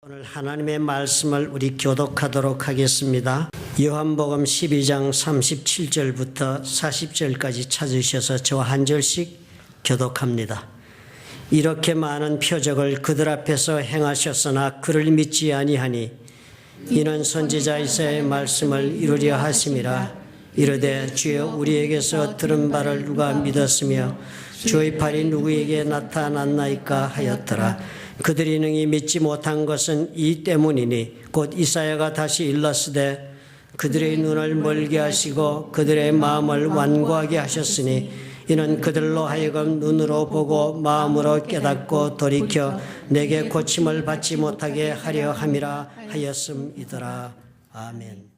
오늘 하나님의 말씀을 우리 교독하도록 하겠습니다. 요한복음 12장 37절부터 40절까지 찾으셔서 저와 한 절씩 교독합니다. 이렇게 많은 표적을 그들 앞에서 행하셨으나 그를 믿지 아니하니 이는 선지자 이사야의 말씀을 이루려 하심이라. 이르되 주여 우리에게서 들은 바를 누가 믿었으며 주의 팔이 누구에게 나타났나이까 하였더라. 그들이 능히 믿지 못한 것은 이 때문이니 곧 이사야가 다시 일렀으되 그들의 눈을 멀게 하시고 그들의 마음을 완고하게 하셨으니 이는 그들로 하여금 눈으로 보고 마음으로 깨닫고 돌이켜 내게 고침을 받지 못하게 하려 함이라 하였음이더라. 아멘.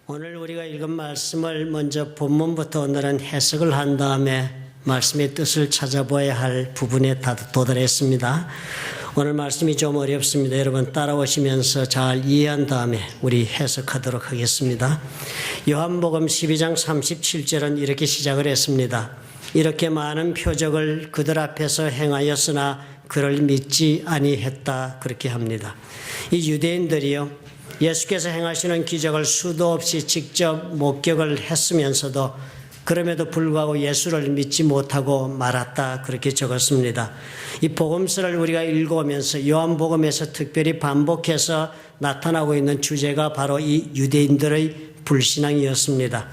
오늘 우리가 읽은 말씀을 먼저 본문부터 오늘은 해석을 한 다음에 말씀의 뜻을 찾아봐야 할 부분에 도달했습니다. 오늘 말씀이 좀 어렵습니다. 여러분 따라오시면서 잘 이해한 다음에 우리 해석하도록 하겠습니다. 요한복음 12장 37절은 이렇게 시작을 했습니다. 이렇게 많은 표적을 그들 앞에서 행하였으나 그를 믿지 아니했다. 그렇게 합니다. 이 유대인들이요, 예수께서 행하시는 기적을 수도 없이 직접 목격을 했으면서도 그럼에도 불구하고 예수를 믿지 못하고 말았다. 그렇게 적었습니다. 이 복음서를 우리가 읽어오면서 요한복음에서 특별히 반복해서 나타나고 있는 주제가 바로 이 유대인들의 불신앙이었습니다.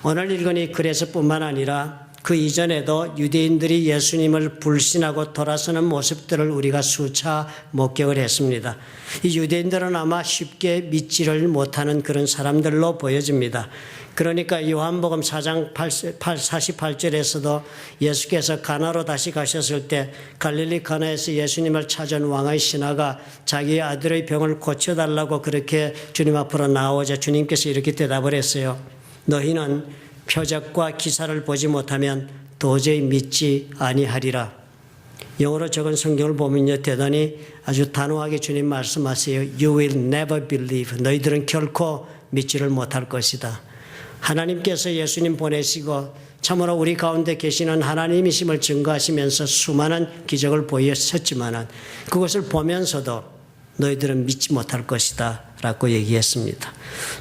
오늘 읽은 이 글에서뿐만 아니라 그 이전에도 유대인들이 예수님을 불신하고 돌아서는 모습들을 우리가 수차 목격을 했습니다. 이 유대인들은 아마 쉽게 믿지를 못하는 그런 사람들로 보여집니다. 그러니까 요한복음 4장 48절에서도 예수께서 가나로 다시 가셨을 때 갈릴리 가나에서 예수님을 찾은 왕의 신하가 자기의 아들의 병을 고쳐달라고 그렇게 주님 앞으로 나오자 주님께서 이렇게 대답을 했어요. 너희는 표적과 기사를 보지 못하면 도저히 믿지 아니하리라. 영어로 적은 성경을 보면요, 대단히 아주 단호하게 주님 말씀하세요. You will never believe. 너희들은 결코 믿지를 못할 것이다. 하나님께서 예수님 보내시고 참으로 우리 가운데 계시는 하나님이심을 증거하시면서 수많은 기적을 보이셨지만 그것을 보면서도 너희들은 믿지 못할 것이다 라고 얘기했습니다.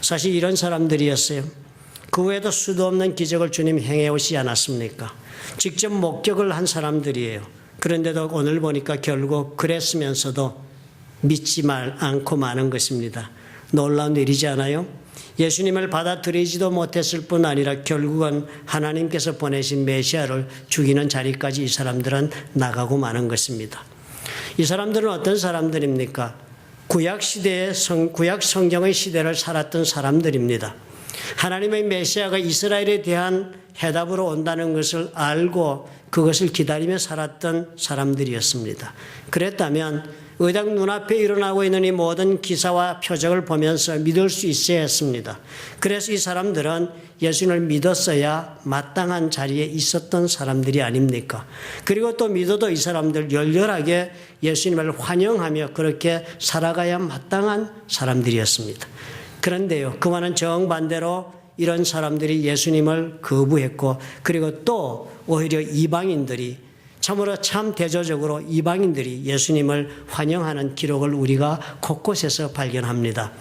사실 이런 사람들이었어요. 그 외에도 수도 없는 기적을 주님 행해 오시지 않았습니까? 직접 목격을 한 사람들이에요. 그런데도 오늘 보니까 결국 그랬으면서도 믿지 않고 마는 것입니다. 놀라운 일이지 않아요? 예수님을 받아들이지도 못했을 뿐 아니라 결국은 하나님께서 보내신 메시아를 죽이는 자리까지 이 사람들은 나가고 마는 것입니다. 이 사람들은 어떤 사람들입니까? 구약 성경의 시대를 살았던 사람들입니다. 하나님의 메시아가 이스라엘에 대한 해답으로 온다는 것을 알고 그것을 기다리며 살았던 사람들이었습니다. 그랬다면 의당 눈앞에 일어나고 있는 이 모든 기사와 표적을 보면서 믿을 수 있어야 했습니다. 그래서 이 사람들은 예수님을 믿었어야 마땅한 자리에 있었던 사람들이 아닙니까? 그리고 또 믿어도 이 사람들 열렬하게 예수님을 환영하며 그렇게 살아가야 마땅한 사람들이었습니다. 그런데요, 그와는 정반대로 이런 사람들이 예수님을 거부했고 그리고 또 오히려 이방인들이 참으로 참 대조적으로 이방인들이 예수님을 환영하는 기록을 우리가 곳곳에서 발견합니다.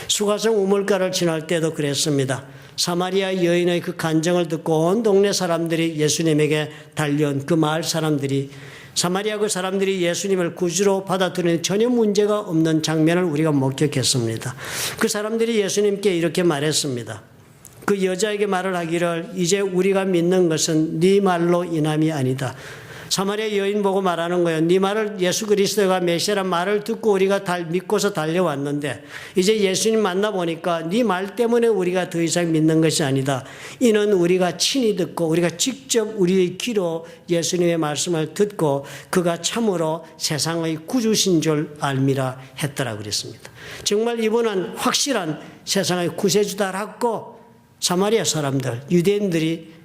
수가성 우물가를 지날 때도 그랬습니다. 사마리아 여인의 그 간증을 듣고 온 동네 사람들이 예수님에게 달려온 그 마을 사람들이 사마리아 그 사람들이 예수님을 구주로 받아들이는 전혀 문제가 없는 장면을 우리가 목격했습니다. 그 사람들이 예수님께 이렇게 말했습니다. 그 여자에게 말을 하기를 이제 우리가 믿는 것은 네 말로 인함이 아니다. 사마리아 여인 보고 말하는 거예요. 네 말을 예수 그리스도가 메시아란 말을 듣고 우리가 믿고서 달려왔는데 이제 예수님 만나보니까 네 말 때문에 우리가 더 이상 믿는 것이 아니다. 이는 우리가 친히 듣고 우리가 직접 우리의 귀로 예수님의 말씀을 듣고 그가 참으로 세상의 구주신 줄 알미라 했더라 그랬습니다. 정말 이분은 확실한 세상의 구세주다라고 사마리아 사람들, 유대인들이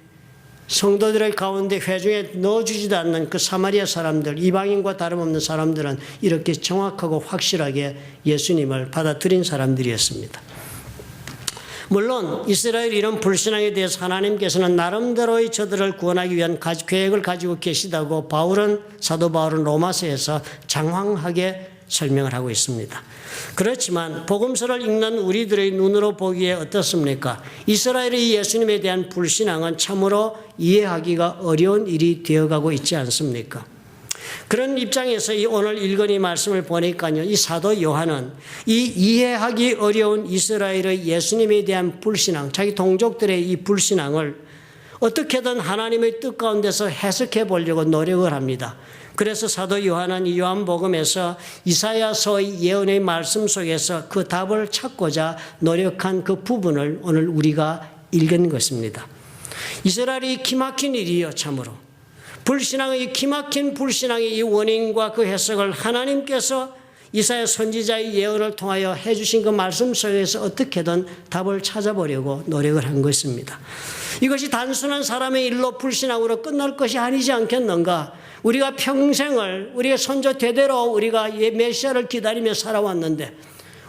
성도들의 가운데 회중에 넣어주지도 않는 그 사마리아 사람들, 이방인과 다름없는 사람들은 이렇게 정확하고 확실하게 예수님을 받아들인 사람들이었습니다. 물론 이스라엘 이런 불신앙에 대해서 하나님께서는 나름대로의 저들을 구원하기 위한 계획을 가지고 계시다고 사도 바울은 로마서에서 장황하게 설명을 하고 있습니다. 그렇지만 복음서를 읽는 우리들의 눈으로 보기에 어떻습니까? 이스라엘의 예수님에 대한 불신앙은 참으로 이해하기가 어려운 일이 되어가고 있지 않습니까? 그런 입장에서 오늘 읽은 이 말씀을 보니까요, 이 사도 요한은 이 이해하기 어려운 이스라엘의 예수님에 대한 불신앙, 자기 동족들의 이 불신앙을 어떻게든 하나님의 뜻 가운데서 해석해 보려고 노력을 합니다. 그래서 사도 요한은 이 요한복음에서 이사야서의 예언의 말씀 속에서 그 답을 찾고자 노력한 그 부분을 오늘 우리가 읽은 것입니다. 이스라엘이 기막힌 일이요, 참으로. 불신앙의 기막힌 불신앙의 이 원인과 그 해석을 하나님께서 이사야 선지자의 예언을 통하여 해주신 그 말씀 속에서 어떻게든 답을 찾아보려고 노력을 한 것입니다. 이것이 단순한 사람의 일로 불신앙으로 끝날 것이 아니지 않겠는가? 우리가 평생을 우리의 선조 대대로 우리가 메시아를 기다리며 살아왔는데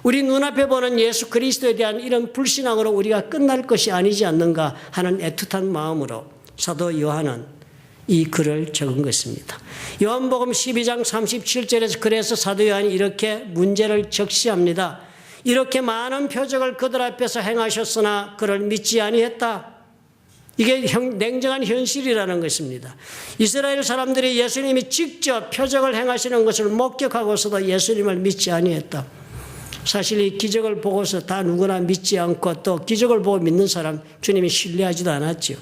우리 눈앞에 보는 예수 그리스도에 대한 이런 불신앙으로 우리가 끝날 것이 아니지 않는가 하는 애틋한 마음으로 사도 요한은 이 글을 적은 것입니다. 요한복음 12장 37절에서 그래서 사도 요한이 이렇게 문제를 적시합니다. 이렇게 많은 표적을 그들 앞에서 행하셨으나 그를 믿지 아니했다. 이게 냉정한 현실이라는 것입니다. 이스라엘 사람들이 예수님이 직접 표적을 행하시는 것을 목격하고서도 예수님을 믿지 아니했다. 사실 이 기적을 보고서 다 누구나 믿지 않고 또 기적을 보고 믿는 사람 주님이 신뢰하지도 않았죠.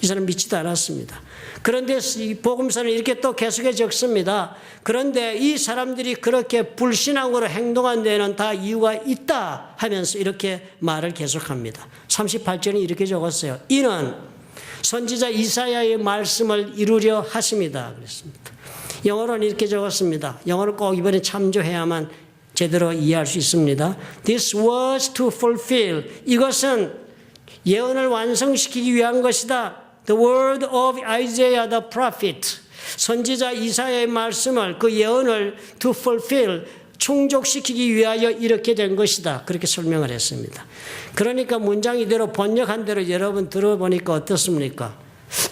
이 사람 믿지도 않았습니다. 그런데 이 복음서는 이렇게 또 계속해 적습니다. 그런데 이 사람들이 그렇게 불신앙으로 행동한 데에는 다 이유가 있다 하면서 이렇게 말을 계속합니다. 38절에 이렇게 적었어요. 이는 선지자 이사야의 말씀을 이루려 하십니다. 그랬습니다. 영어로는 이렇게 적었습니다. 영어를 꼭 이번에 참조해야만 제대로 이해할 수 있습니다. This was to fulfill. 이것은 예언을 완성시키기 위한 것이다. The word of Isaiah the prophet. 선지자 이사야의 말씀을 그 예언을 to fulfill. 충족시키기 위하여 이렇게 된 것이다. 그렇게 설명을 했습니다. 그러니까 문장 이대로 번역한 대로 여러분 들어보니까 어떻습니까?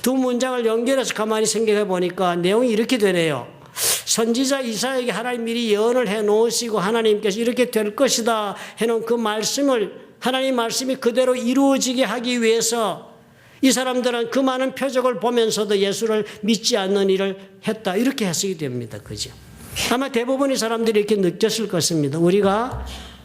두 문장을 연결해서 가만히 생각해 보니까 내용이 이렇게 되네요. 선지자 이사야에게 하나님 미리 예언을 해놓으시고 하나님께서 이렇게 될 것이다 해놓은 그 말씀을 하나님 말씀이 그대로 이루어지게 하기 위해서 이 사람들은 그 많은 표적을 보면서도 예수를 믿지 않는 일을 했다. 이렇게 해석이 됩니다. 그죠? 아마 대부분의 사람들이 이렇게 느꼈을 것입니다. 우리가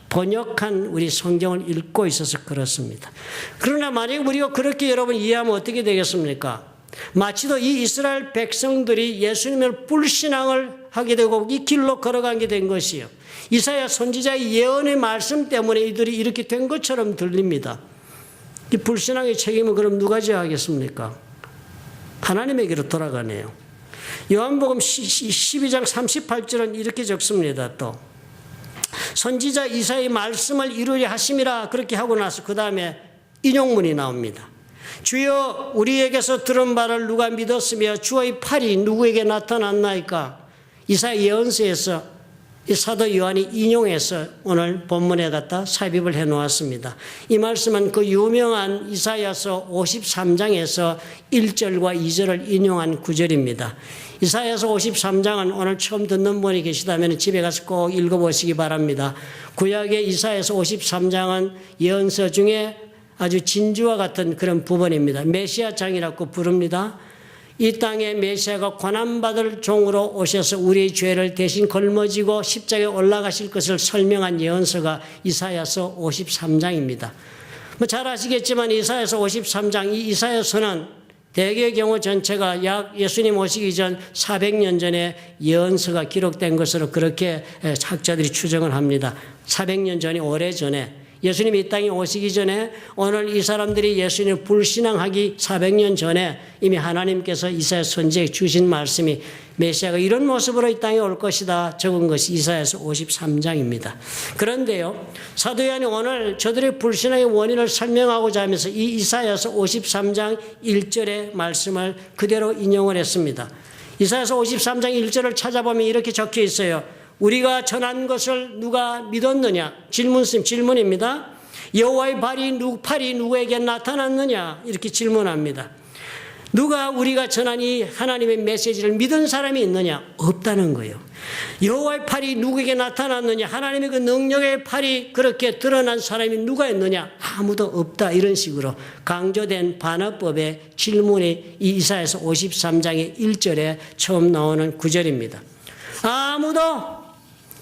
번역한 우리 성경을 읽고 있어서 그렇습니다. 그러나 만약 우리가 그렇게 여러분 이해하면 어떻게 되겠습니까? 마치도 이 이스라엘 백성들이 예수님을 불신앙을 하게 되고 이 길로 걸어가게 된 것이요. 이사야 선지자의 예언의 말씀 때문에 이들이 이렇게 된 것처럼 들립니다. 이 불신앙의 책임은 그럼 누가 져야 하겠습니까? 하나님에게로 돌아가네요. 요한복음 12장 38절은 이렇게 적습니다. 또 선지자 이사야의 말씀을 이루려 하심이라 그렇게 하고 나서 그 다음에 인용문이 나옵니다. 주여 우리에게서 들은 바를 누가 믿었으며 주의 팔이 누구에게 나타났나이까? 이사야 예언서에서 이 사도 요한이 인용해서 오늘 본문에 갖다 삽입을 해놓았습니다. 이 말씀은 그 유명한 이사야서 53장에서 1절과 2절을 인용한 구절입니다. 이사야서 53장은 오늘 처음 듣는 분이 계시다면 집에 가서 꼭 읽어보시기 바랍니다. 구약의 이사야서 53장은 예언서 중에 아주 진주와 같은 그런 부분입니다. 메시아장이라고 부릅니다. 이 땅에 메시아가 고난받을 종으로 오셔서 우리의 죄를 대신 걸머지고 십자가에 올라가실 것을 설명한 예언서가 이사야서 53장입니다. 잘 아시겠지만 이사야서 53장, 이 이사야서는 대개의 경우 전체가 약 예수님 오시기 전 400년 전에 예언서가 기록된 것으로 그렇게 학자들이 추정을 합니다. 400년 전이 오래전에 예수님이 이 땅에 오시기 전에 오늘 이 사람들이 예수님을 불신앙하기 400년 전에 이미 하나님께서 이사야 선지자에 주신 말씀이 메시아가 이런 모습으로 이 땅에 올 것이다 적은 것이 이사야서 53장입니다. 그런데요, 사도 요한이 오늘 저들의 불신앙의 원인을 설명하고자 하면서 이 이사야서 53장 1절의 말씀을 그대로 인용을 했습니다. 이사야서 53장 1절을 찾아보면 이렇게 적혀 있어요. 우리가 전한 것을 누가 믿었느냐? 질문입니다. 여호와의 팔이 누구에게 나타났느냐? 이렇게 질문합니다. 누가 우리가 전한 이 하나님의 메시지를 믿은 사람이 있느냐? 없다는 거예요. 여호와의 팔이 누구에게 나타났느냐? 하나님의 그 능력의 팔이 그렇게 드러난 사람이 누가 있느냐? 아무도 없다. 이런 식으로 강조된 반어법의 질문이 이 이사야서 53장의 1절에 처음 나오는 구절입니다. 아무도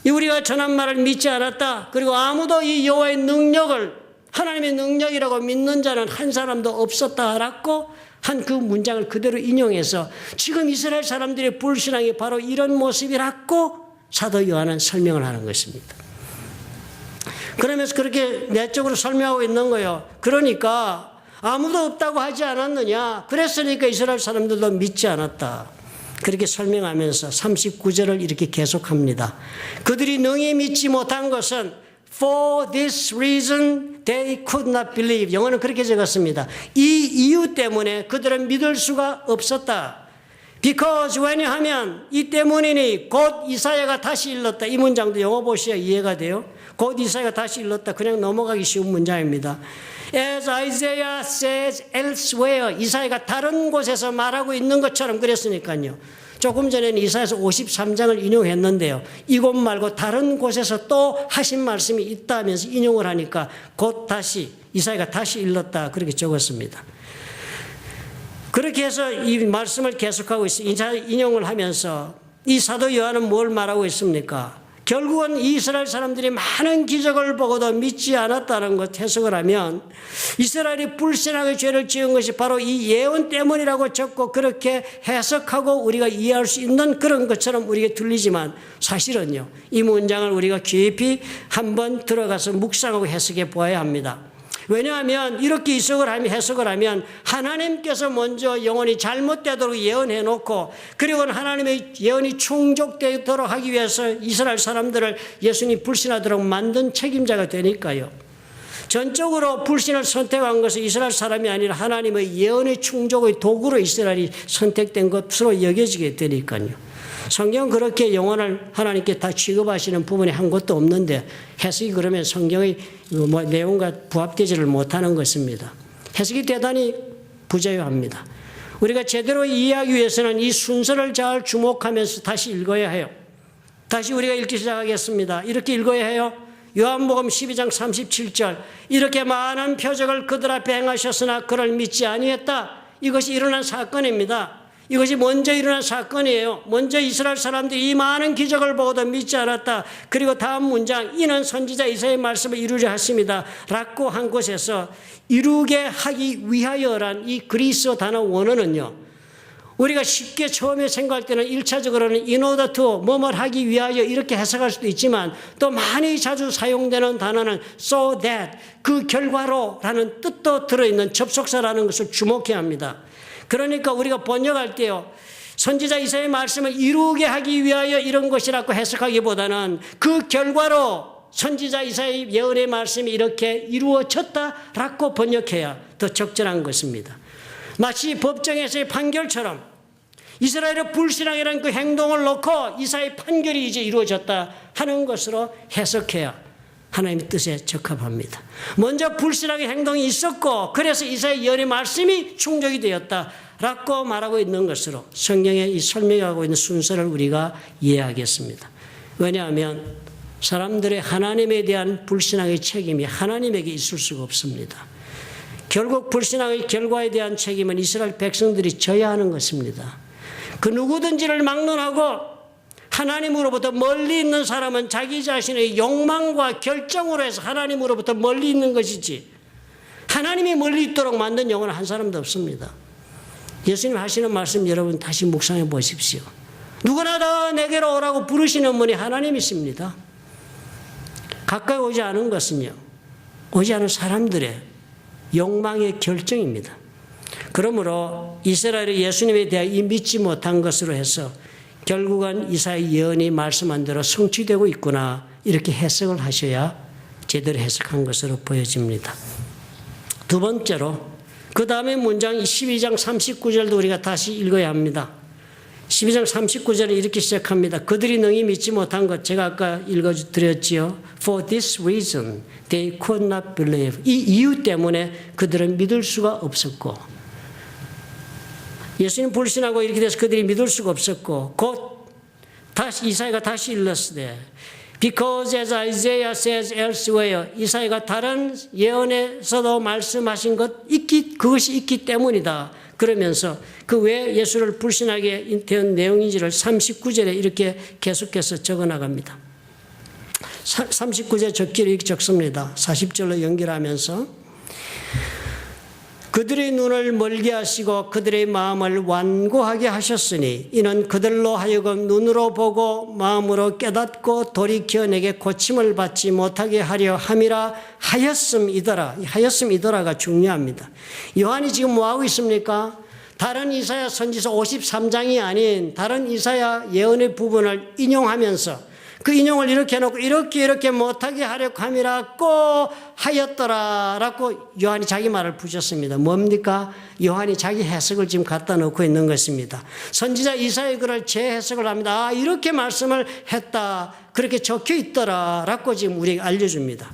우리가 전한 말을 믿지 않았다. 그리고 아무도 이 여호와의 능력을 하나님의 능력이라고 믿는 자는 한 사람도 없었다라고 한 그 문장을 그대로 인용해서 지금 이스라엘 사람들의 불신앙이 바로 이런 모습이라고 사도 요한은 설명을 하는 것입니다. 그러면서 그렇게 내적으로 설명하고 있는 거예요. 그러니까 아무도 없다고 하지 않았느냐? 그랬으니까 이스라엘 사람들도 믿지 않았다. 그렇게 설명하면서 39절을 이렇게 계속합니다. 그들이 능히 믿지 못한 것은 For this reason they could not believe. 영어는 그렇게 적었습니다. 이 이유 때문에 그들은 믿을 수가 없었다. Because 왜냐하면 이 때문이니 곧 이사야가 다시 일렀다. 이 문장도 영어 보셔야 이해가 돼요. 곧 이사야가 다시 일렀다. 그냥 넘어가기 쉬운 문장입니다. As Isaiah says elsewhere. 이사야가 다른 곳에서 말하고 있는 것처럼 그랬으니까요. 조금 전에는 이사야서 53장을 인용했는데요. 이곳 말고 다른 곳에서 또 하신 말씀이 있다면서 인용을 하니까 곧 다시 이사야가 다시 일렀다 그렇게 적었습니다. 그렇게 해서 이 말씀을 계속하고 있어요. 인용을 하면서 이 사도 요한은 뭘 말하고 있습니까? 결국은 이스라엘 사람들이 많은 기적을 보고도 믿지 않았다는 것 해석을 하면 이스라엘이 불신앙의 죄를 지은 것이 바로 이 예언 때문이라고 적고 그렇게 해석하고 우리가 이해할 수 있는 그런 것처럼 우리에게 들리지만 사실은요. 이 문장을 우리가 깊이 한번 들어가서 묵상하고 해석해 보아야 합니다. 왜냐하면 이렇게 해석을 하면 하나님께서 먼저 영혼이 잘못되도록 예언해 놓고 그리고 하나님의 예언이 충족되도록 하기 위해서 이스라엘 사람들을 예수님 불신하도록 만든 책임자가 되니까요. 전적으로 불신을 선택한 것은 이스라엘 사람이 아니라 하나님의 예언의 충족의 도구로 이스라엘이 선택된 것으로 여겨지게 되니까요. 성경은 그렇게 영혼을 하나님께 다 취급하시는 부분이 한 곳도 없는데 해석이 그러면 성경의 내용과 부합되지를 못하는 것입니다. 해석이 대단히 부재요합니다. 우리가 제대로 이해하기 위해서는 이 순서를 잘 주목하면서 다시 읽어야 해요. 다시 우리가 읽기 시작하겠습니다. 이렇게 읽어야 해요. 요한복음 12장 37절 이렇게 많은 표적을 그들 앞에 행하셨으나 그를 믿지 아니했다. 이것이 일어난 사건입니다. 이것이 먼저 일어난 사건이에요. 먼저 이스라엘 사람들이 이 많은 기적을 보고도 믿지 않았다. 그리고 다음 문장 이는 선지자 이사야의 말씀을 이루려 하십니다. 라고 한 곳에서 이루게 하기 위하여란 이 그리스어 단어 원어는요. 우리가 쉽게 처음에 생각할 때는 1차적으로는 in order to 뭐뭘 하기 위하여 이렇게 해석할 수도 있지만 또 많이 자주 사용되는 단어는 so that 그 결과로라는 뜻도 들어있는 접속사라는 것을 주목해야 합니다. 그러니까 우리가 번역할 때요. 선지자 이사야의 말씀을 이루게 하기 위하여 이런 것이라고 해석하기보다는 그 결과로 선지자 이사야의 예언의 말씀이 이렇게 이루어졌다라고 번역해야 더 적절한 것입니다. 마치 법정에서의 판결처럼 이스라엘의 불신앙이라는 그 행동을 놓고 이사야의 판결이 이제 이루어졌다 하는 것으로 해석해야 하나님의 뜻에 적합합니다. 먼저 불신앙의 행동이 있었고 그래서 이사야의 예언의 말씀이 충족이 되었다라고 말하고 있는 것으로 성경에 이 설명하고 있는 순서를 우리가 이해하겠습니다. 왜냐하면 사람들의 하나님에 대한 불신앙의 책임이 하나님에게 있을 수가 없습니다. 결국 불신앙의 결과에 대한 책임은 이스라엘 백성들이 져야 하는 것입니다. 그 누구든지를 막론하고 하나님으로부터 멀리 있는 사람은 자기 자신의 욕망과 결정으로 해서 하나님으로부터 멀리 있는 것이지 하나님이 멀리 있도록 만든 영혼은 한 사람도 없습니다. 예수님 하시는 말씀 여러분 다시 묵상해 보십시오. 누구나 다 내게로 오라고 부르시는 분이 하나님이십니다. 가까이 오지 않은 것은요. 오지 않은 사람들의 욕망의 결정입니다. 그러므로 이스라엘이 예수님에 대해 믿지 못한 것으로 해서 결국은 이사야 예언이 말씀한 대로 성취되고 있구나 이렇게 해석을 하셔야 제대로 해석한 것으로 보여집니다. 두 번째로 그 다음에 문장 12장 39절도 우리가 다시 읽어야 합니다. 12장 39절에 이렇게 시작합니다. 그들이 능히 믿지 못한 것, 제가 아까 읽어드렸지요. For this reason they could not believe. 이 이유 때문에 그들은 믿을 수가 없었고, 예수님 불신하고 이렇게 돼서 그들이 믿을 수가 없었고, 곧 다시 이사야가 다시 일렀으되 Because as Isaiah says elsewhere, 이사야가 다른 예언에서도 말씀하신 그것이 있기 때문이다. 그러면서 그 왜 예수를 불신하게 된 내용인지를 39절에 이렇게 계속해서 적어 나갑니다. 39절 적기를 이렇게 적습니다. 40절로 연결하면서 그들의 눈을 멀게 하시고 그들의 마음을 완고하게 하셨으니 이는 그들로 하여금 눈으로 보고 마음으로 깨닫고 돌이켜 내게 고침을 받지 못하게 하려 함이라 하였음이더라. 하였음이더라가 중요합니다. 요한이 지금 뭐하고 있습니까? 다른 이사야 선지서 53장이 아닌 다른 이사야 예언의 부분을 인용하면서 그 인용을 이렇게 해놓고 이렇게 못하게 하려고 함이라고 하였더라라고 요한이 자기 말을 붙였습니다. 뭡니까? 요한이 자기 해석을 지금 갖다 놓고 있는 것입니다. 선지자 이사야의 글을 재해석을 합니다. 아, 이렇게 말씀을 했다. 그렇게 적혀 있더라라고 지금 우리에게 알려줍니다.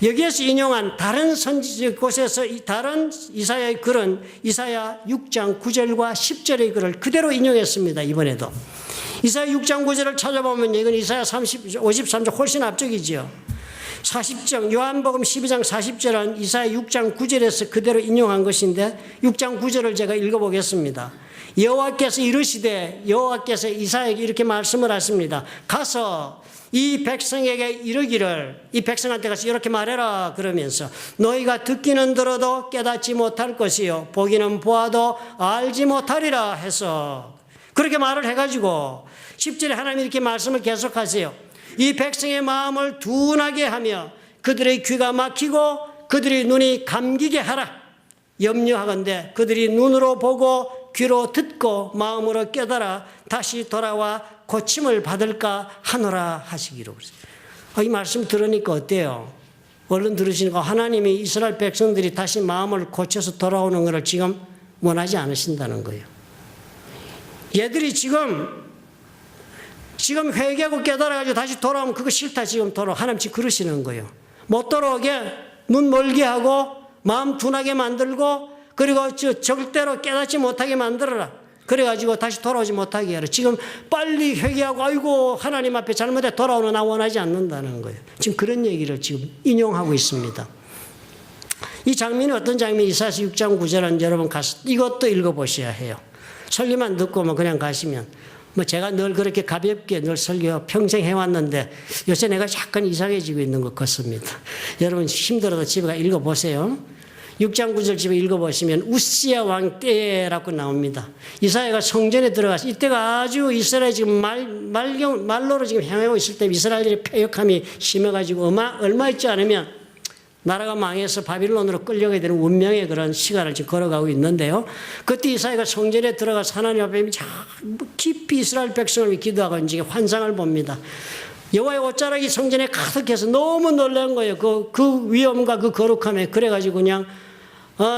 여기에서 인용한 다른 선지 곳에서 다른 이사야의 글은 이사야 6장 9절과 10절의 글을 그대로 인용했습니다. 이번에도. 이사야 6장 9절을 찾아보면 이건 이사야 53장 훨씬 앞쪽이지요. 40장 요한복음 12장 40절은 이사야 6장 9절에서 그대로 인용한 것인데 6장 9절을 제가 읽어보겠습니다. 여호와께서 이르시되 여호와께서 이사야에게 이렇게 말씀을 하십니다. 가서 이 백성에게 이르기를 이 백성한테 가서 이렇게 말해라 그러면서 너희가 듣기는 들어도 깨닫지 못할 것이요 보기는 보아도 알지 못하리라 해서 그렇게 말을 해가지고 10절에 하나님이 이렇게 말씀을 계속하세요. 이 백성의 마음을 둔하게 하며 그들의 귀가 막히고 그들의 눈이 감기게 하라. 염려하건대 그들이 눈으로 보고 귀로 듣고 마음으로 깨달아 다시 돌아와 고침을 받을까 하노라 하시기로. 이 말씀 들으니까 어때요? 얼른 들으시니까 하나님이 이스라엘 백성들이 다시 마음을 고쳐서 돌아오는 것을 지금 원하지 않으신다는 거예요. 얘들이 지금 회개하고 깨달아가지고 다시 돌아오면 그거 싫다 지금 하나님 지금 그러시는 거예요. 못 돌아오게 눈 멀게 하고 마음 둔하게 만들고 그리고 절대로 깨닫지 못하게 만들어라. 그래가지고 다시 돌아오지 못하게 해라. 지금 빨리 회개하고 아이고 하나님 앞에 잘못해 돌아오는 나 원하지 않는다는 거예요. 지금 그런 얘기를 지금 인용하고 있습니다. 이 장면이 어떤 장면이 이사야서 6장 9절은 여러분 가서 이것도 읽어보셔야 해요. 설교만 듣고 그냥 가시면 제가 늘 그렇게 가볍게 늘 설교 평생 해왔는데 요새 내가 약간 이상해지고 있는 것 같습니다. 여러분 힘들어도 집에 가 읽어보세요. 6장 9절 집에 읽어보시면 우시야 왕 때라고 나옵니다. 이사야가 성전에 들어가서 이때가 아주 이스라엘이 지금 말로로 지금 향하고 있을 때 이스라엘의 패역함이 심해가지고 얼마 있지 않으면 나라가 망해서 바빌론으로 끌려가게 되는 운명의 그런 시간을 지금 걸어가고 있는데요. 그때 이사야가 성전에 들어가서 하나님 앞에 깊이 이스라엘 백성을 기도하고 이제 환상을 봅니다. 여호와의 옷자락이 성전에 가득해서 너무 놀란 거예요. 그 위엄과 그 거룩함에. 그래가지고 그냥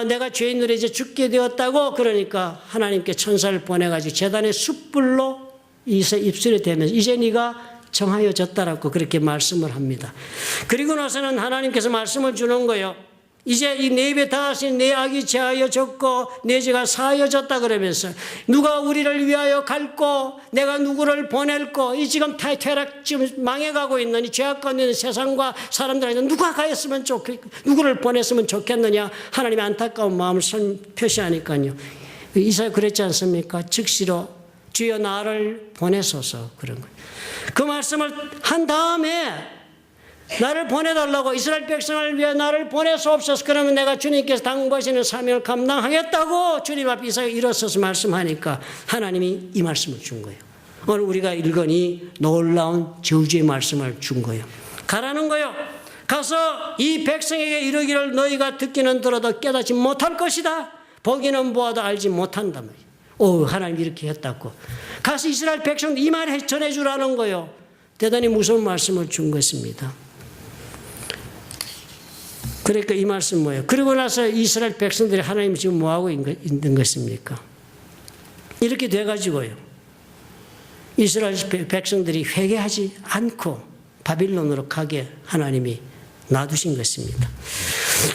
내가 죄인으로 이제 죽게 되었다고 그러니까 하나님께 천사를 보내가지고 제단의 숯불로 입술에 대면서 이제 네가 정하여졌다라고 그렇게 말씀을 합니다. 그리고 나서는 하나님께서 말씀을 주는 거예요. 이제 이 내 입에 닿으신 내 악이 제하여졌고 내 죄가 사하여졌다 그러면서 누가 우리를 위하여 갈고 내가 누구를 보낼고 이 지금 퇴락 지금 망해가고 있는 이 죄악 가운데 있는 세상과 사람들한테 누가 가였으면 누구를 보냈으면 좋겠느냐 하나님의 안타까운 마음을 표시하니까요. 이사야 그랬지 않습니까? 즉시로 주여 나를 보내소서 그런 거예요. 그 말씀을 한 다음에 나를 보내달라고 이스라엘 백성을 위해 나를 보내소옵소서 그러면 내가 주님께서 당부하시는 사명을 감당하겠다고 주님 앞에 이사야 일어서서 말씀하니까 하나님이 이 말씀을 준 거예요. 오늘 우리가 읽은 이 놀라운 저주의 말씀을 준 거예요. 가라는 거예요. 가서 이 백성에게 이르기를 너희가 듣기는 들어도 깨닫지 못할 것이다. 보기는 보아도 알지 못한다 말이에요. 하나님이 이렇게 했다고. 가서 이스라엘 백성들 이 말 전해주라는 거예요. 대단히 무서운 말씀을 준 것입니다. 그러니까 이 말씀 뭐예요? 그리고 나서 이스라엘 백성들이 하나님 지금 뭐하고 있는 것입니까? 이렇게 돼가지고요. 이스라엘 백성들이 회개하지 않고 바빌론으로 가게 하나님이 놔두신 것입니다.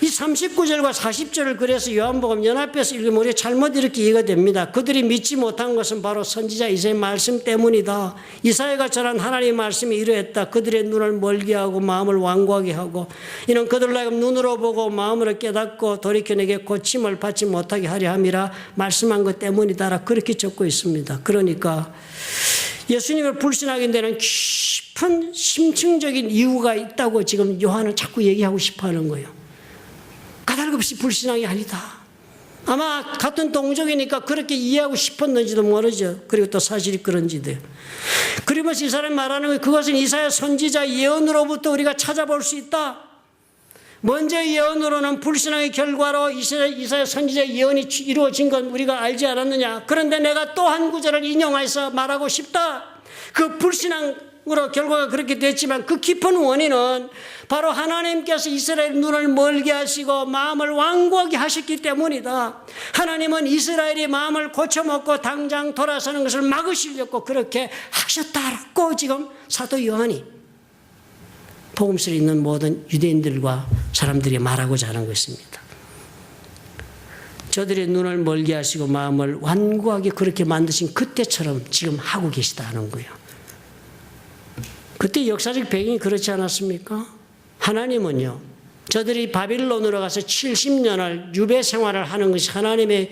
이 39절과 40절을 그래서 요한복음 연합해서 읽으면 우리가 잘못 이렇게 이해가 됩니다. 그들이 믿지 못한 것은 바로 선지자 이사야의 말씀 때문이다. 이사야가 전한 하나님의 말씀이 이러했다. 그들의 눈을 멀게 하고 마음을 완고하게 하고 이는 그들로 하여금 눈으로 보고 마음으로 깨닫고 돌이켜 내게 고침을 받지 못하게 하려 함이라 말씀한 것 때문이다. 그렇게 적고 있습니다. 그러니까 예수님을 불신하게 되는 깊은 심층적인 이유가 있다고 지금 요한은 자꾸 얘기하고 싶어하는 거예요. 까닭없이 불신앙이 아니다. 아마 같은 동족이니까 그렇게 이해하고 싶었는지도 모르죠. 그리고 또 사실이 그런지도요. 그러면서 이 사람이 말하는 거 그것은 이사야 선지자 예언으로부터 우리가 찾아볼 수 있다. 먼저 예언으로는 불신앙의 결과로 이사야 선지자 예언이 이루어진 건 우리가 알지 않았느냐. 그런데 내가 또 한 구절을 인용해서 말하고 싶다. 그 불신앙으로 결과가 그렇게 됐지만 그 깊은 원인은 바로 하나님께서 이스라엘 눈을 멀게 하시고 마음을 완고하게 하셨기 때문이다. 하나님은 이스라엘이 마음을 고쳐먹고 당장 돌아서는 것을 막으시려고 그렇게 하셨다고 지금 사도 요한이 복음서에 있는 모든 유대인들과 사람들이 말하고자 하는 것입니다. 저들의 눈을 멀게 하시고 마음을 완고하게 그렇게 만드신 그때처럼 지금 하고 계시다는 거예요. 그때 역사적 배경이 그렇지 않았습니까? 하나님은요, 저들이 바빌론으로 가서 70년을 유배 생활을 하는 것이 하나님의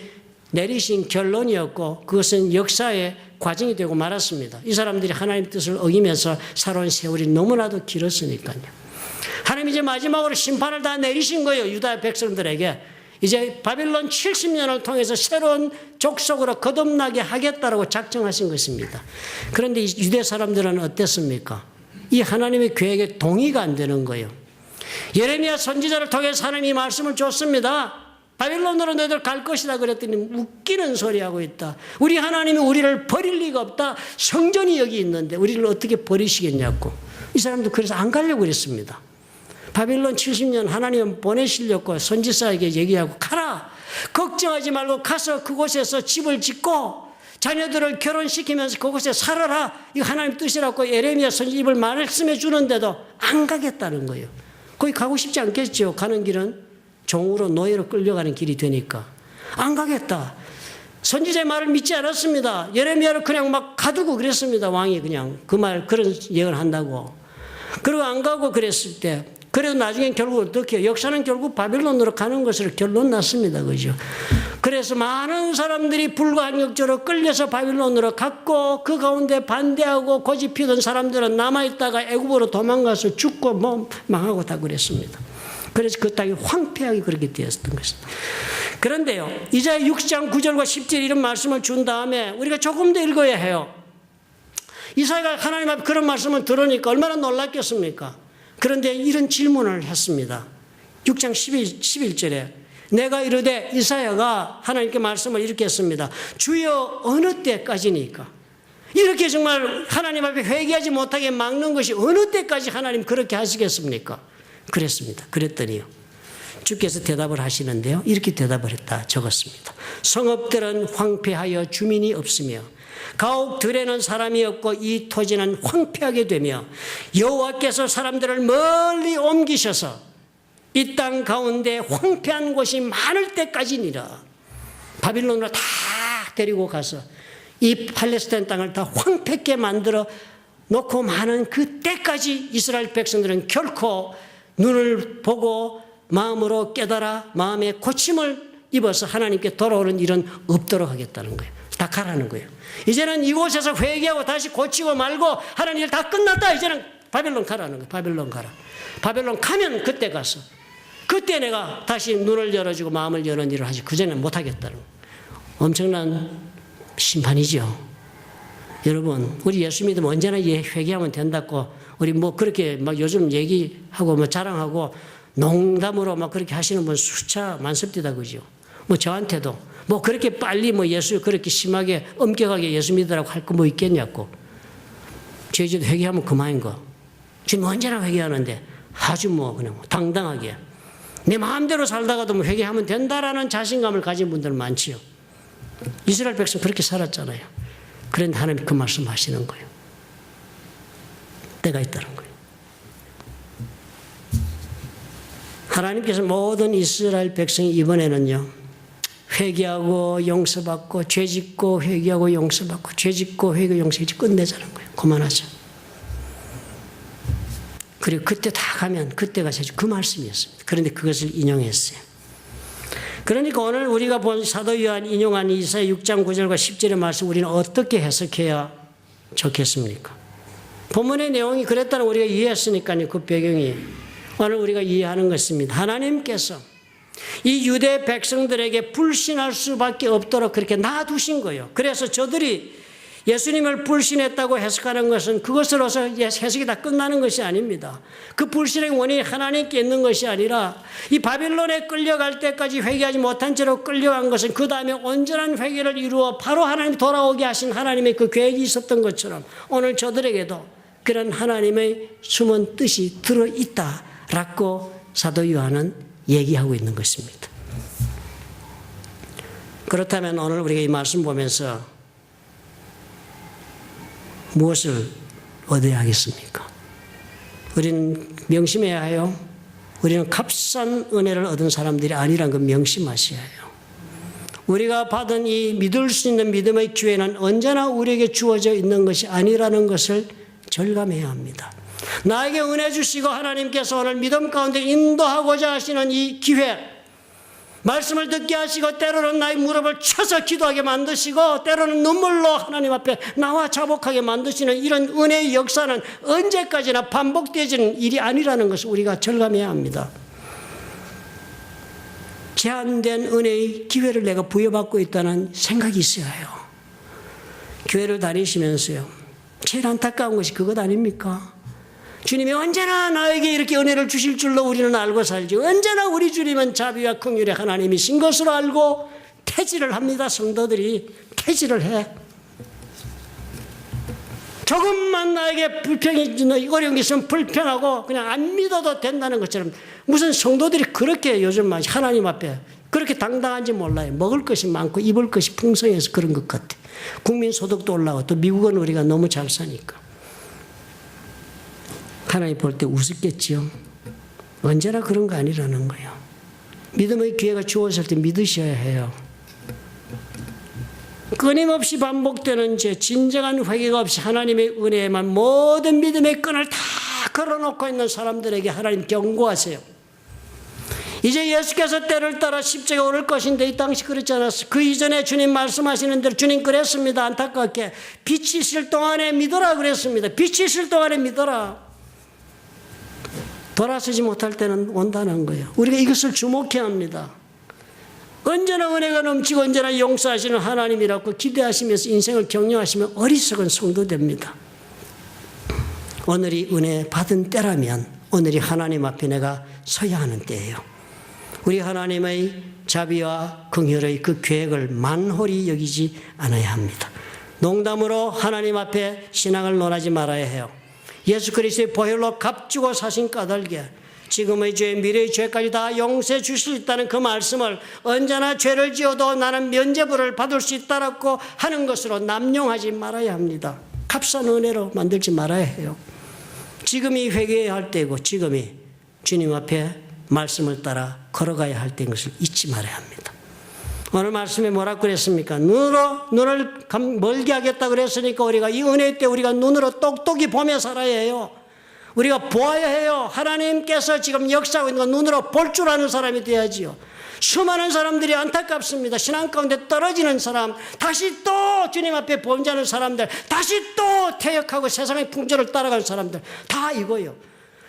내리신 결론이었고 그것은 역사의 과정이 되고 말았습니다. 이 사람들이 하나님의 뜻을 어기면서 살아온 세월이 너무나도 길었으니까요. 하나님이 이제 마지막으로 심판을 다 내리신 거예요. 유다 백성들에게. 이제 바빌론 70년을 통해서 새로운 족속으로 거듭나게 하겠다라고 작정하신 것입니다. 그런데 이 유대 사람들은 어땠습니까? 이 하나님의 계획에 동의가 안 되는 거예요. 예레미야 선지자를 통해서 하나님이 말씀을 줬습니다. 바빌론으로 너희들 갈 것이다 그랬더니 웃기는 소리 하고 있다. 우리 하나님이 우리를 버릴 리가 없다. 성전이 여기 있는데 우리를 어떻게 버리시겠냐고. 이 사람도 그래서 안 가려고 그랬습니다. 바빌론 70년 하나님은 보내시려고 선지자에게 얘기하고 가라. 걱정하지 말고 가서 그곳에서 집을 짓고 자녀들을 결혼시키면서 그곳에 살아라. 이거 하나님 뜻이라고 예레미야 선지자 입을 말씀해 주는데도 안 가겠다는 거예요. 거기 가고 싶지 않겠죠. 가는 길은 종으로 노예로 끌려가는 길이 되니까. 안 가겠다. 선지자의 말을 믿지 않았습니다. 예레미야를 그냥 막 가두고 그랬습니다. 왕이 그냥 그 말 그런 예언을 한다고. 그리고 안 가고 그랬을 때 그래도 나중엔 결국 어떻게 해요? 역사는 결국 바빌론으로 가는 것으로 결론 났습니다. 그죠? 그래서 많은 사람들이 불가항력적으로 끌려서 바빌론으로 갔고 그 가운데 반대하고 고집 피던 사람들은 남아있다가 애굽으로 도망가서 죽고 뭐 망하고 다 그랬습니다. 그래서 그 땅이 황폐하게 그렇게 되었던 것입니다. 그런데요, 이사야 6장 9절과 10절 이런 말씀을 준 다음에 우리가 조금 더 읽어야 해요. 이사야가 하나님 앞에 그런 말씀을 들으니까 얼마나 놀랐겠습니까? 그런데 이런 질문을 했습니다. 6장 11절에 내가 이르되 이사야가 하나님께 말씀을 이렇게 했습니다. 주여 어느 때까지니까? 이렇게 정말 하나님 앞에 회개하지 못하게 막는 것이 어느 때까지 하나님 그렇게 하시겠습니까? 그랬습니다. 그랬더니요, 주께서 대답을 하시는데요, 이렇게 대답을 했다 적었습니다. 성읍들은 황폐하여 주민이 없으며 가옥들에는 사람이 없고 이 토지는 황폐하게 되며 여호와께서 사람들을 멀리 옮기셔서 이 땅 가운데 황폐한 곳이 많을 때까지니라. 바빌론으로 다 데리고 가서 이 팔레스타인 땅을 다 황폐하게 만들어 놓고 많은 그때까지 이스라엘 백성들은 결코 눈을 보고 마음으로 깨달아 마음에 고침을 입어서 하나님께 돌아오는 일은 없도록 하겠다는 거예요. 다 가라는 거예요. 이제는 이곳에서 회개하고 다시 고치고 말고 하나님 일 다 끝났다. 이제는 바벨론 가라는 거예요. 바벨론 가라. 바벨론 가면 그때 가서 그때 내가 다시 눈을 열어주고 마음을 여는 일을 하지 그전에는 못하겠다는 거예요. 엄청난 심판이죠. 여러분, 우리 예수 믿으면 언제나 회개하면 된다고 우리 뭐 그렇게 막 요즘 얘기하고 뭐 자랑하고 농담으로 막 그렇게 하시는 분 수차 많습니다. 그죠? 뭐 저한테도 뭐 그렇게 빨리 뭐 예수 그렇게 심하게 엄격하게 예수 믿으라고 할 거 뭐 있겠냐고. 저희도 회개하면 그만인 거. 지금 언제나 회개하는데 아주 뭐 그냥 당당하게 내 마음대로 살다가도 뭐 회개하면 된다라는 자신감을 가진 분들 많지요. 이스라엘 백성 그렇게 살았잖아요. 그런데 하나님 그 말씀 하시는 거예요. 때가 있다는 거예요. 하나님께서 모든 이스라엘 백성이 이번에는요, 회개하고 용서받고 죄짓고 회개하고 용서받고 죄짓고 회개하고 용서받고 끝내자는 거예요. 그만하자. 그리고 그때 다 가면 그때가 그 말씀이었습니다. 그런데 그것을 인용했어요. 그러니까 오늘 우리가 본 사도 요한 인용한 이사야 6장 9절과 10절의 말씀 우리는 어떻게 해석해야 좋겠습니까? 본문의 내용이 그랬다는 우리가 이해했으니까요. 그 배경이 오늘 우리가 이해하는 것입니다. 하나님께서 이 유대 백성들에게 불신할 수밖에 없도록 그렇게 놔두신 거예요. 그래서 저들이 예수님을 불신했다고 해석하는 것은 그것으로서 해석이 다 끝나는 것이 아닙니다. 그 불신의 원인이 하나님께 있는 것이 아니라 이 바빌론에 끌려갈 때까지 회개하지 못한 채로 끌려간 것은 그 다음에 온전한 회개를 이루어 바로 하나님이 돌아오게 하신 하나님의 그 계획이 있었던 것처럼 오늘 저들에게도 그런 하나님의 숨은 뜻이 들어있다라고 사도 요한은 얘기하고 있는 것입니다. 그렇다면 오늘 우리가 이 말씀 보면서 무엇을 얻어야 하겠습니까? 우리는 명심해야 해요. 우리는 값싼 은혜를 얻은 사람들이 아니라는 걸 명심하셔야 해요. 우리가 받은 이 믿을 수 있는 믿음의 기회는 언제나 우리에게 주어져 있는 것이 아니라는 것을 절감해야 합니다. 나에게 은혜 주시고 하나님께서 오늘 믿음 가운데 인도하고자 하시는 이 기회, 말씀을 듣게 하시고 때로는 나의 무릎을 쳐서 기도하게 만드시고 때로는 눈물로 하나님 앞에 나와 자복하게 만드시는 이런 은혜의 역사는 언제까지나 반복되지는 일이 아니라는 것을 우리가 절감해야 합니다. 제한된 은혜의 기회를 내가 부여받고 있다는 생각이 있어야 해요. 교회를 다니시면서요, 제일 안타까운 것이 그것 아닙니까? 주님이 언제나 나에게 이렇게 은혜를 주실 줄로 우리는 알고 살지, 언제나 우리 주님은 자비와 긍휼의 하나님이신 것으로 알고 태지를 합니다. 성도들이 태지를 해. 조금만 나에게 불평이 어려운 게 있으면 불평하고 그냥 안 믿어도 된다는 것처럼, 무슨 성도들이 그렇게 요즘 하나님 앞에 그렇게 당당한지 몰라요. 먹을 것이 많고 입을 것이 풍성해서 그런 것 같아. 국민소득도 올라가고 또 미국은 우리가 너무 잘 사니까 하나님 볼 때 우습겠지요. 언제나 그런 거 아니라는 거예요. 믿음의 기회가 주어질 때 믿으셔야 해요. 끊임없이 반복되는 죄, 진정한 회개가 없이 하나님의 은혜에만 모든 믿음의 끈을 다 걸어놓고 있는 사람들에게 하나님 경고하세요. 이제 예수께서 때를 따라 십자가에 오를 것인데 이 당시 그렇지 않았어요. 그 이전에 주님 말씀하시는 대로 주님 그랬습니다. 안타깝게 빛이 있을 동안에 믿어라 그랬습니다. 빛이 있을 동안에 믿어라. 돌아서지 못할 때는 온다는 거예요. 우리가 이것을 주목해야 합니다. 언제나 은혜가 넘치고 언제나 용서하시는 하나님이라고 기대하시면서 인생을 격려하시면 어리석은 성도 됩니다. 오늘이 은혜 받은 때라면 오늘이 하나님 앞에 내가 서야 하는 때예요. 우리 하나님의 자비와 긍휼의 그 계획을 만홀히 여기지 않아야 합니다. 농담으로 하나님 앞에 신앙을 논하지 말아야 해요. 예수 그리스도의 보혈로 값주고 사신 까닭에 지금의 죄, 미래의 죄까지 다 용서해 주실 수 있다는 그 말씀을 언제나 죄를 지어도 나는 면죄부를 받을 수 있다라고 하는 것으로 남용하지 말아야 합니다. 값싼 은혜로 만들지 말아야 해요. 지금이 회개해야 할 때고 지금이 주님 앞에 말씀을 따라 걸어가야 할 때인 것을 잊지 말아야 합니다. 오늘 말씀에 뭐라고 그랬습니까? 눈을 멀게 하겠다 그랬으니까 우리가 이 은혜 때 우리가 눈으로 똑똑히 보며 살아야 해요. 우리가 보아야 해요. 하나님께서 지금 역사하고 있는 거 눈으로 볼 줄 아는 사람이 돼야지요. 수많은 사람들이 안타깝습니다. 신앙 가운데 떨어지는 사람, 다시 또 주님 앞에 범죄하는 사람들, 다시 또 퇴역하고 세상의 풍조를 따라가는 사람들, 다 이거요.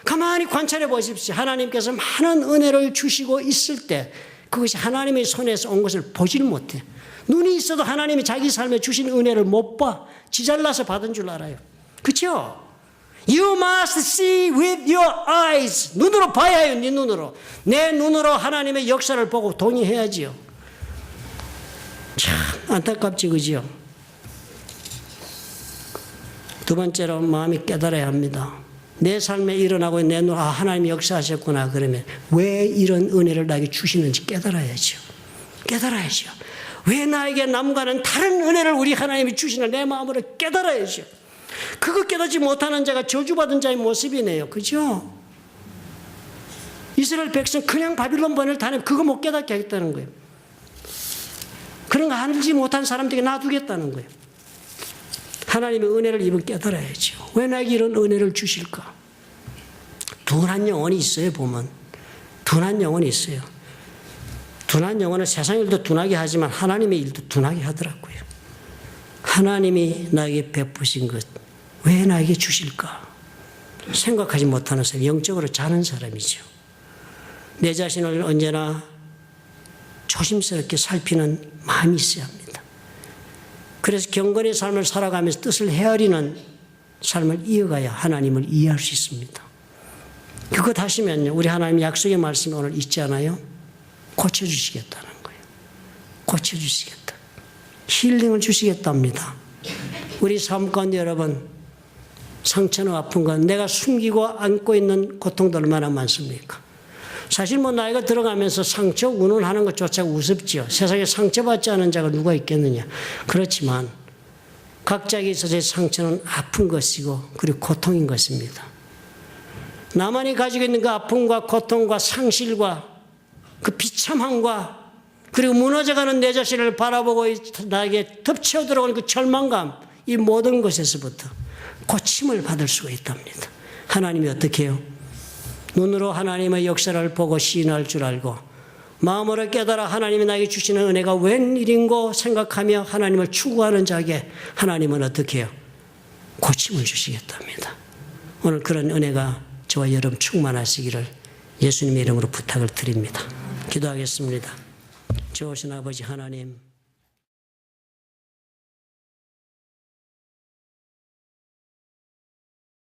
가만히 관찰해 보십시오. 하나님께서 많은 은혜를 주시고 있을 때 그것이 하나님의 손에서 온 것을 보질 못해. 눈이 있어도 하나님이 자기 삶에 주신 은혜를 못 봐. 지잘나서 받은 줄 알아요. 그렇죠? You must see with your eyes. 눈으로 봐야 해요. 네 눈으로. 내 눈으로 하나님의 역사를 보고 동의해야지요. 참 안타깝지 그죠? 두 번째로 마음이 깨달아야 합니다. 내 삶에 일어나고 내 눈, 하나님이 역사하셨구나. 그러면 왜 이런 은혜를 나에게 주시는지 깨달아야죠. 깨달아야죠. 왜 나에게 남과는 다른 은혜를 우리 하나님이 주시나 내 마음으로 깨달아야죠. 그거 깨닫지 못하는 자가 저주받은 자의 모습이네요. 그죠? 이스라엘 백성 그냥 바빌론 번을 다니면 그거 못 깨닫게 하겠다는 거예요. 그런 거 알지 못한 사람들에게 놔두겠다는 거예요. 하나님의 은혜를 입은 깨달아야죠. 왜 나에게 이런 은혜를 주실까? 둔한 영혼이 있어요. 보면 둔한 영혼이 있어요. 둔한 영혼은 세상 일도 둔하게 하지만 하나님의 일도 둔하게 하더라고요. 하나님이 나에게 베푸신 것 왜 나에게 주실까? 생각하지 못하는 사람, 영적으로 자는 사람이죠. 내 자신을 언제나 조심스럽게 살피는 마음이 있어야 합니다. 그래서 경건의 삶을 살아가면서 뜻을 헤아리는 삶을 이어가야 하나님을 이해할 수 있습니다. 그것 하시면요, 우리 하나님 약속의 말씀이 오늘 있지 않아요? 고쳐주시겠다는 거예요. 고쳐주시겠다. 힐링을 주시겠답니다. 우리 삶 가운데 여러분, 상처나 아픈 건 내가 숨기고 안고 있는 고통도 얼마나 많습니까? 사실 뭐 나이가 들어가면서 상처 운운하는 것조차 우습죠. 세상에 상처받지 않은 자가 누가 있겠느냐. 그렇지만 각자에게 있어서의 상처는 아픈 것이고 그리고 고통인 것입니다. 나만이 가지고 있는 그 아픔과 고통과 상실과 그 비참함과 그리고 무너져가는 내 자신을 바라보고 나에게 덮쳐 들어오는 그 절망감, 이 모든 것에서부터 고침을 받을 수가 있답니다. 하나님이 어떻게 해요? 눈으로 하나님의 역사를 보고 시인할 줄 알고 마음으로 깨달아 하나님이 나에게 주시는 은혜가 웬일인고 생각하며 하나님을 추구하는 자에게 하나님은 어떻게 해요? 고침을 주시겠답니다. 오늘 그런 은혜가 저와 여러분 충만하시기를 예수님의 이름으로 부탁을 드립니다. 기도하겠습니다. 좋으신 아버지 하나님,